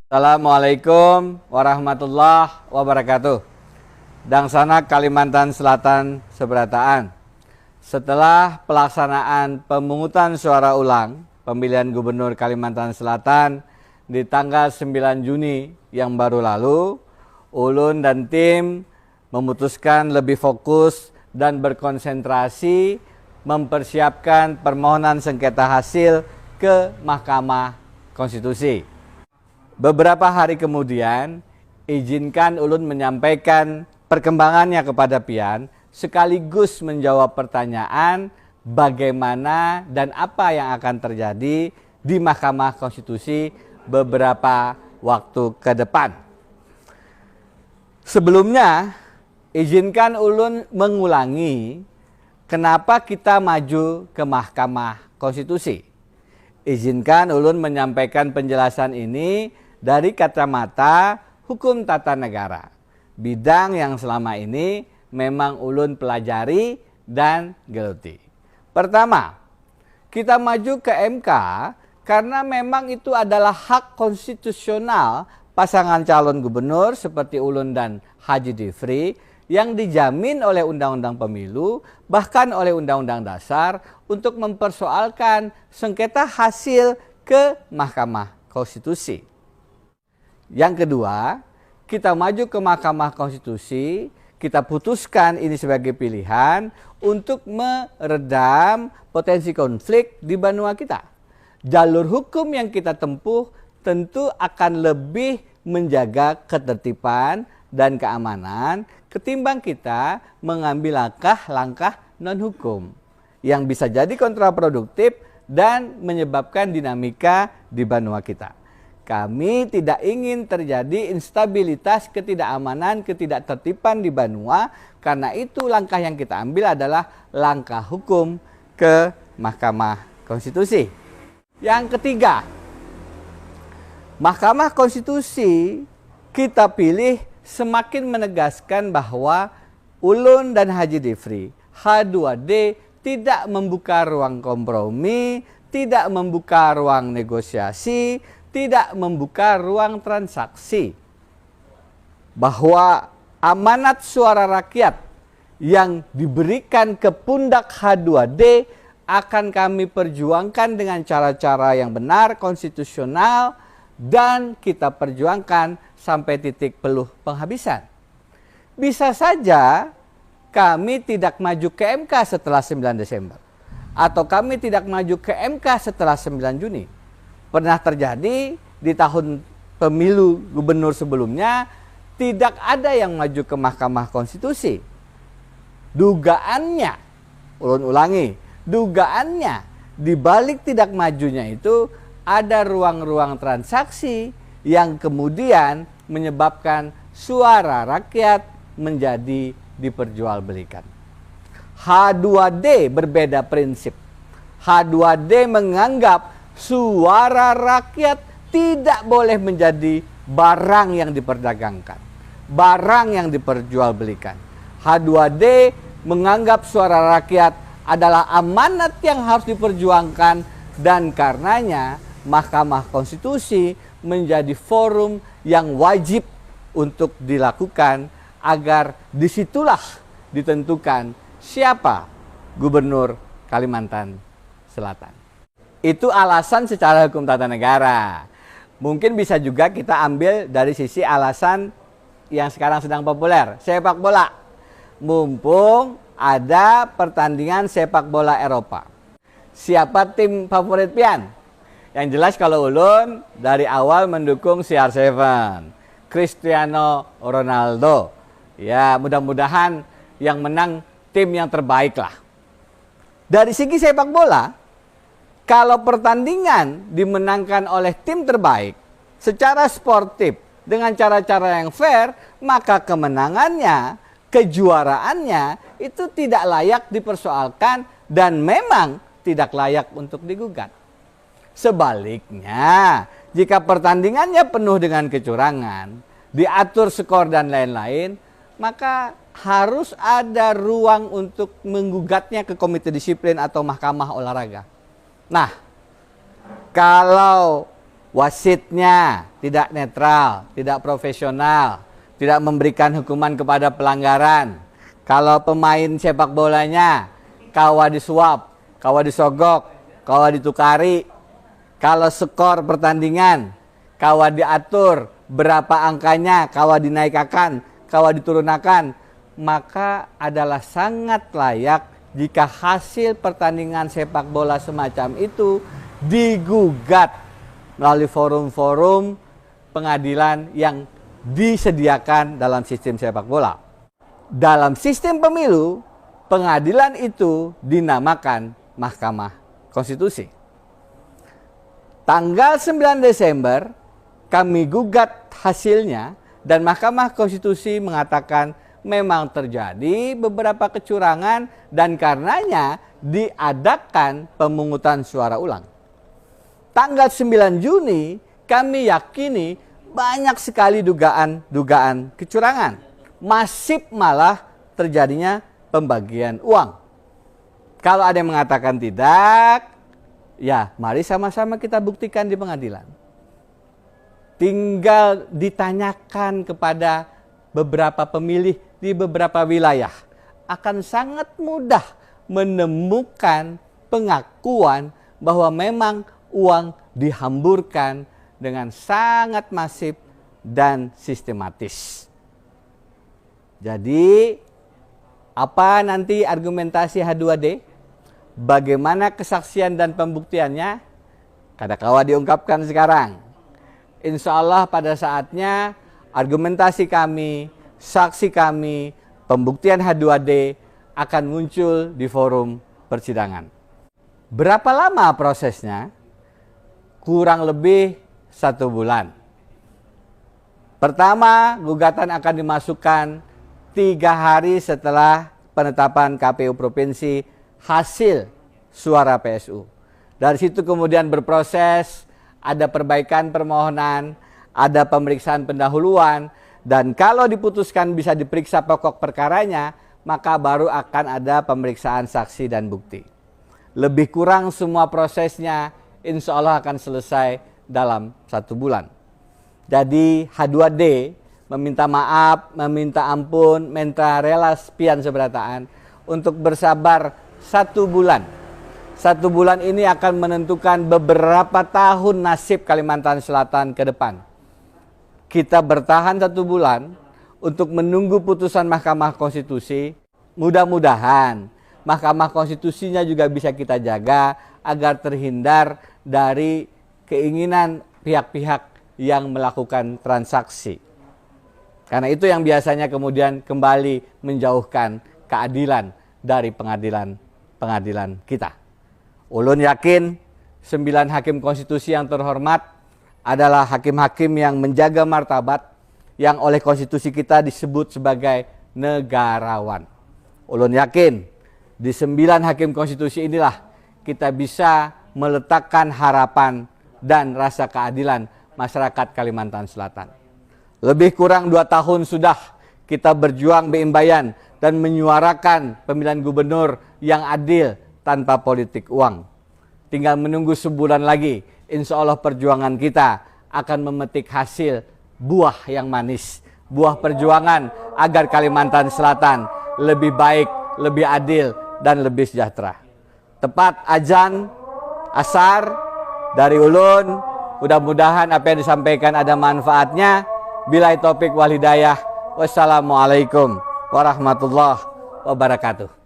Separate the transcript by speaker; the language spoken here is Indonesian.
Speaker 1: Assalamualaikum warahmatullahi wabarakatuh. Dangsana Kalimantan Selatan Seberataan. Setelah pelaksanaan pemungutan suara ulang pemilihan Gubernur Kalimantan Selatan di tanggal 9 Juni yang baru lalu, Ulun dan tim memutuskan lebih fokus dan berkonsentrasi mempersiapkan permohonan sengketa hasil ke Mahkamah Konstitusi. Beberapa hari kemudian, izinkan Ulun menyampaikan perkembangannya kepada Pian, sekaligus menjawab pertanyaan bagaimana dan apa yang akan terjadi di Mahkamah Konstitusi beberapa waktu ke depan. Sebelumnya, izinkan Ulun mengulangi kenapa kita maju ke Mahkamah Konstitusi. Izinkan Ulun menyampaikan penjelasan ini dari kacamata hukum tata negara. Bidang yang selama ini memang Ulun pelajari dan geluti. Pertama, kita maju ke MK karena memang itu adalah hak konstitusional pasangan calon gubernur seperti Ulun dan Haji Difri yang dijamin oleh Undang-Undang Pemilu, bahkan oleh Undang-Undang Dasar untuk mempersoalkan sengketa hasil ke Mahkamah Konstitusi. Yang kedua, kita maju ke Mahkamah Konstitusi, kita putuskan ini sebagai pilihan untuk meredam potensi konflik di benua kita. Jalur hukum yang kita tempuh tentu akan lebih menjaga ketertiban dan keamanan ketimbang kita mengambil langkah-langkah non-hukum yang bisa jadi kontraproduktif dan menyebabkan dinamika di benua kita. Kami tidak ingin terjadi instabilitas, ketidakamanan, ketidaktertiban di benua. Karena itu langkah yang kita ambil adalah langkah hukum ke Mahkamah Konstitusi. Yang ketiga, Mahkamah Konstitusi kita pilih semakin menegaskan bahwa Ulun dan Haji Difri, H2D, tidak membuka ruang kompromi, tidak membuka ruang negosiasi, tidak membuka ruang transaksi. Bahwa amanat suara rakyat yang diberikan ke pundak H2D akan kami perjuangkan dengan cara-cara yang benar, konstitusional, dan kita perjuangkan sampai titik peluh penghabisan. Bisa saja kami tidak maju ke MK setelah 9 Desember. Atau kami tidak maju ke MK setelah 9 Juni. Pernah terjadi di tahun pemilu gubernur sebelumnya, tidak ada yang maju ke Mahkamah Konstitusi. Dugaannya, Ulun ulangi, dugaannya di balik tidak majunya itu ada ruang-ruang transaksi yang kemudian menyebabkan suara rakyat menjadi diperjualbelikan. H2D berbeda prinsip. H2D menganggap suara rakyat tidak boleh menjadi barang yang diperdagangkan, barang yang diperjualbelikan. H2D menganggap suara rakyat adalah amanat yang harus diperjuangkan, dan karenanya Mahkamah Konstitusi menjadi forum yang wajib untuk dilakukan agar disitulah ditentukan siapa Gubernur Kalimantan Selatan. Itu alasan secara hukum tata negara. Mungkin bisa juga kita ambil dari sisi alasan yang sekarang sedang populer, sepak bola. Mumpung ada pertandingan sepak bola Eropa. Siapa tim favorit Pian? Yang jelas kalau Ulun dari awal mendukung CR7, Cristiano Ronaldo. Ya, mudah-mudahan yang menang tim yang terbaik lah. Dari segi sepak bola, kalau pertandingan dimenangkan oleh tim terbaik secara sportif dengan cara-cara yang fair, maka kemenangannya, kejuaraannya itu tidak layak dipersoalkan dan memang tidak layak untuk digugat. Sebaliknya, jika pertandingannya penuh dengan kecurangan, diatur skor dan lain-lain, maka harus ada ruang untuk menggugatnya ke komite disiplin atau mahkamah olahraga. Nah, kalau wasitnya tidak netral, tidak profesional, tidak memberikan hukuman kepada pelanggaran. Kalau pemain sepak bolanya kawa disuap, kawa disogok, kawa ditukari. Kalau skor pertandingan kawa diatur, berapa angkanya kawa dinaikkan, kawa diturunkan, maka adalah sangat layak jika hasil pertandingan sepak bola semacam itu digugat melalui forum-forum pengadilan yang disediakan dalam sistem sepak bola. Dalam sistem pemilu, pengadilan itu dinamakan Mahkamah Konstitusi. Tanggal 9 Desember kami gugat hasilnya dan Mahkamah Konstitusi mengatakan memang terjadi beberapa kecurangan dan karenanya diadakan pemungutan suara ulang. Tanggal 9 Juni kami yakini banyak sekali dugaan kecurangan. Masif malah terjadinya pembagian uang. Kalau ada yang mengatakan tidak, ya mari sama-sama kita buktikan di pengadilan. Tinggal ditanyakan kepada beberapa pemilih di beberapa wilayah. Akan sangat mudah menemukan pengakuan bahwa memang uang dihamburkan dengan sangat masif dan sistematis. Jadi, apa nanti argumentasi H2D? Bagaimana kesaksian dan pembuktiannya? Kadakawa diungkapkan sekarang. Insya Allah pada saatnya argumentasi kami, saksi kami, pembuktian H2D akan muncul di forum persidangan. Berapa lama prosesnya? Kurang lebih 1 bulan. Pertama, gugatan akan dimasukkan 3 hari setelah penetapan KPU Provinsi hasil suara PSU. Dari situ kemudian berproses, ada perbaikan permohonan, ada pemeriksaan pendahuluan, dan kalau diputuskan bisa diperiksa pokok perkaranya, maka baru akan ada pemeriksaan saksi dan bukti. Lebih kurang semua prosesnya insya Allah akan selesai dalam 1 bulan. Jadi H2D meminta maaf, meminta ampun, minta rela pian seberataan untuk bersabar 1 bulan. 1 bulan ini akan menentukan beberapa tahun nasib Kalimantan Selatan ke depan. Kita bertahan 1 bulan untuk menunggu putusan Mahkamah Konstitusi. Mudah-mudahan Mahkamah Konstitusinya juga bisa kita jaga agar terhindar dari keinginan pihak-pihak yang melakukan transaksi. Karena itu yang biasanya kemudian kembali menjauhkan keadilan dari pengadilan kita. Ulun yakin 9 hakim konstitusi yang terhormat adalah hakim-hakim yang menjaga martabat yang oleh konstitusi kita disebut sebagai negarawan. Ulun yakin di 9 hakim konstitusi inilah kita bisa meletakkan harapan dan rasa keadilan masyarakat Kalimantan Selatan. Lebih kurang 2 tahun sudah kita berjuang beimbayan dan menyuarakan pemilihan gubernur yang adil tanpa politik uang. Tinggal menunggu sebulan lagi, insya Allah perjuangan kita akan memetik hasil buah yang manis. Buah perjuangan agar Kalimantan Selatan lebih baik, lebih adil, dan lebih sejahtera. Tepat azan asar dari ulun, mudah-mudahan apa yang disampaikan ada manfaatnya. Billahi taufik wal hidayah. Wassalamualaikum warahmatullahi wabarakatuh.